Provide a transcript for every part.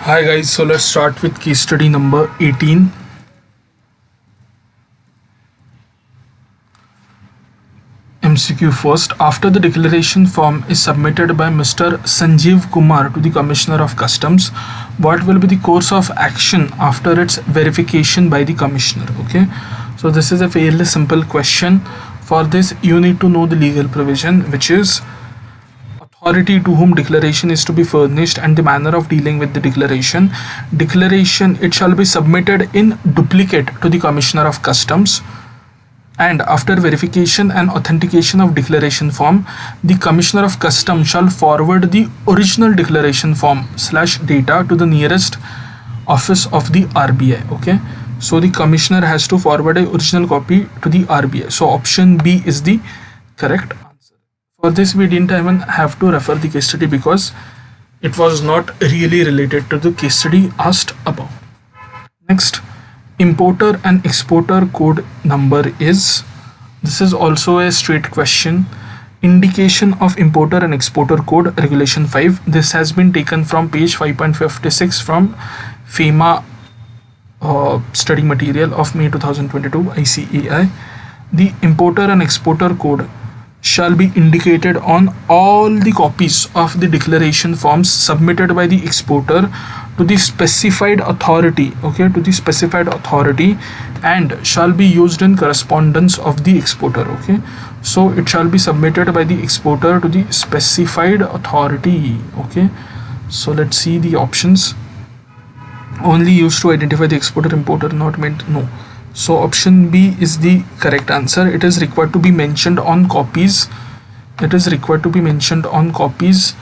Hi guys, so let's start with case study number 18. MCQ first. After the declaration form is submitted by Mr. Sanjeev Kumar to the Commissioner of Customs, what will be the course of action after its verification by the Commissioner? Okay, so this is a fairly simple question. For this, you need to know the legal provision, which is authority to whom declaration is to be furnished and the manner of dealing with the declaration. Declaration, it shall be submitted in duplicate to the Commissioner of Customs, and after verification and authentication of declaration form, the Commissioner of Customs shall forward the original declaration form / data to the nearest office of the RBI. Okay, so the Commissioner has to forward a original copy to the RBI. So option B is the correct. For this, we didn't even have to refer the case study because it was not really related to the case study asked above. Next, importer and exporter code number is, this is also a straight question. Indication of importer and exporter code, regulation 5. This has been taken from page 5.56 from FEMA study material of May 2022 ICAI. The importer and exporter code shall be indicated on all the copies of the declaration forms submitted by the exporter to the specified authority, okay, to the specified authority, and shall be used in correspondence of the exporter. Okay, so it shall be submitted by the exporter to the specified authority. Okay, so let's see the options. Only used to identify the exporter, importer not meant, no. So option B is the correct answer. It is required to be mentioned on copies. It is required to be mentioned on copies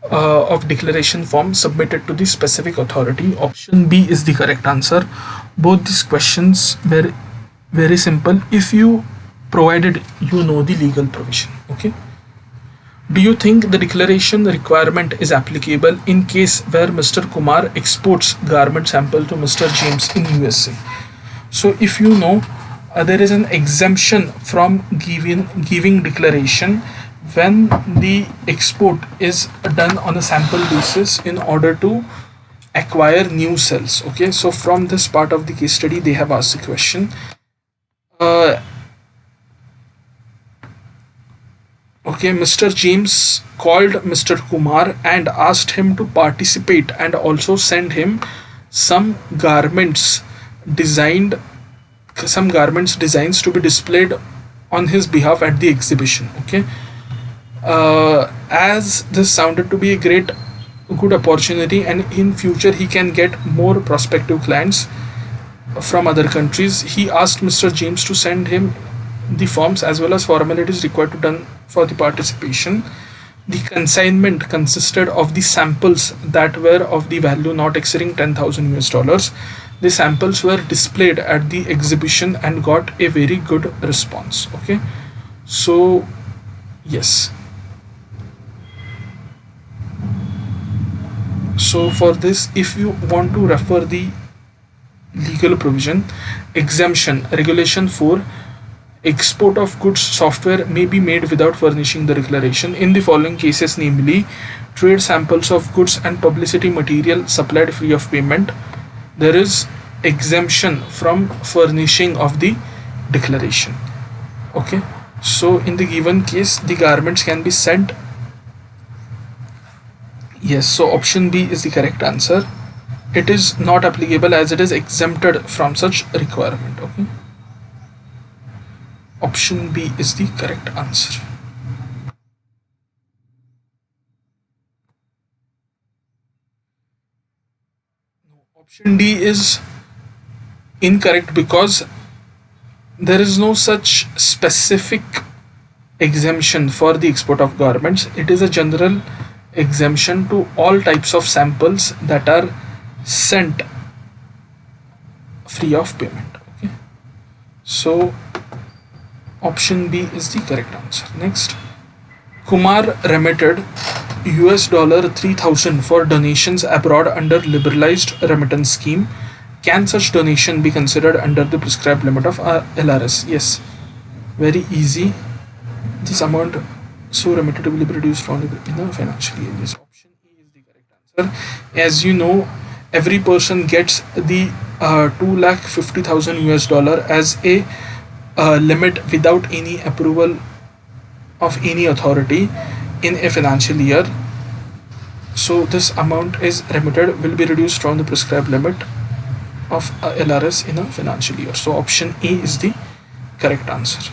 of declaration form submitted to the specific authority. Option B is the correct answer. Both these questions were very simple if you provided you know the legal provision. Okay. Do you think the declaration requirement is applicable in case where Mr. Kumar exports garment sample to Mr. James in USA? So if you know, there is an exemption from giving declaration when the export is done on a sample basis in order to acquire new cells. Okay, so from this part of the case study they have asked the question. Okay, Mr. James called Mr. Kumar and asked him to participate and also send him some garments designs to be displayed on his behalf at the exhibition. Okay, as this sounded to be a good opportunity, and in future he can get more prospective clients from other countries, he asked Mr. James to send him the forms as well as formalities required to done for the participation. The consignment consisted of the samples that were of the value not exceeding 10,000 US dollars. The samples were displayed at the exhibition and got a very good response. Okay, so yes, so for this, if you want to refer the legal provision, exemption, regulation 4, export of goods software may be made without furnishing the declaration in the following cases, namely trade samples of goods and publicity material supplied free of payment. There is exemption from furnishing of the declaration. Okay, so in the given case the garments can be sent. Yes, so option B is the correct answer. It is not applicable as it is exempted from such requirement. Okay, option B is the correct answer. Option D is incorrect because there is no such specific exemption for the export of garments. It is a general exemption to all types of samples that are sent free of payment. Okay, so option B is the correct answer. Next, Kumar remitted US dollar 3,000 for donations abroad under liberalized remittance scheme. Can such donation be considered under the prescribed limit of LRS? Yes, very easy. This amount so remitted will be reduced from in the financial year. Yes, option E is the correct answer. As you know, every person gets the 2,50,000 US dollar as a limit without any approval of any authority in a financial year. So this amount is remitted will be reduced from the prescribed limit of LRS in a financial year. So option A is the correct answer.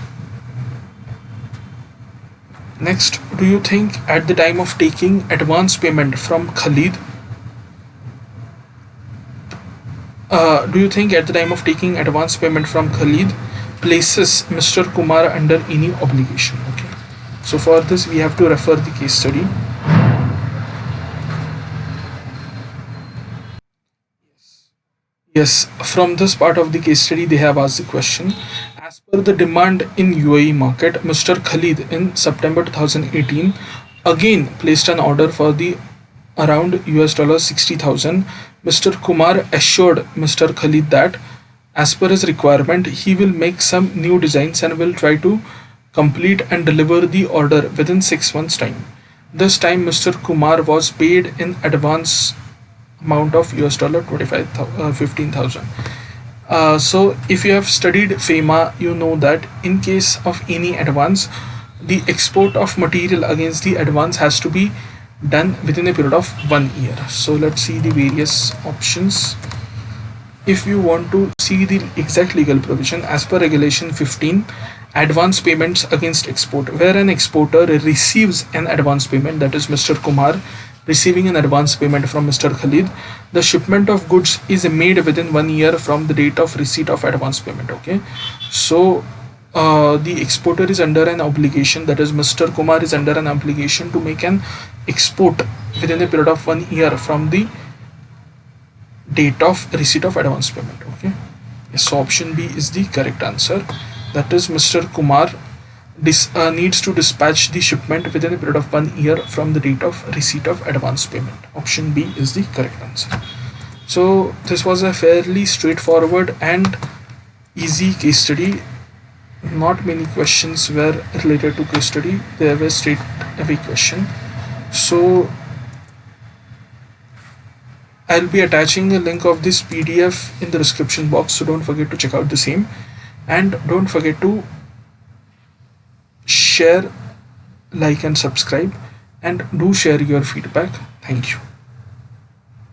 Next, do you think at the time of taking advance payment from Khalid, places Mr. Kumar under any obligation? Okay. So for this we have to refer the case study. Yes, from this part of the case study, they have asked the question. As per the demand in UAE market, Mr. Khalid in September 2018 again placed an order for the around US dollar 60,000. Mr. Kumar assured Mr. Khalid that as per his requirement, he will make some new designs and will try to complete and deliver the order within 6 months' time. This time, Mr. Kumar was paid in advance amount of US dollar 15,000. So if you have studied FEMA, you know that in case of any advance, the export of material against the advance has to be done within a period of 1 year. So let's see the various options. If you want to see the exact legal provision, as per regulation 15, advance payments against export, where an exporter receives an advance payment, that is Mr. Kumar receiving an advance payment from Mr. Khalid, the shipment of goods is made within 1 year from the date of receipt of advance payment. Okay, so the exporter is under an obligation, that is Mr. Kumar is under an obligation to make an export within a period of 1 year from the date of receipt of advance payment. Okay, so option B is the correct answer, that is Mr. Kumar needs to dispatch the shipment within a period of 1 year from the date of receipt of advance payment. Option B is the correct answer. So this was a fairly straightforward and easy case study. Not many questions were related to case study, they were straight away question. So I'll be attaching a link of this PDF in the description box, so don't forget to check out the same, and don't forget to share, like and subscribe, and do share your feedback. Thank you.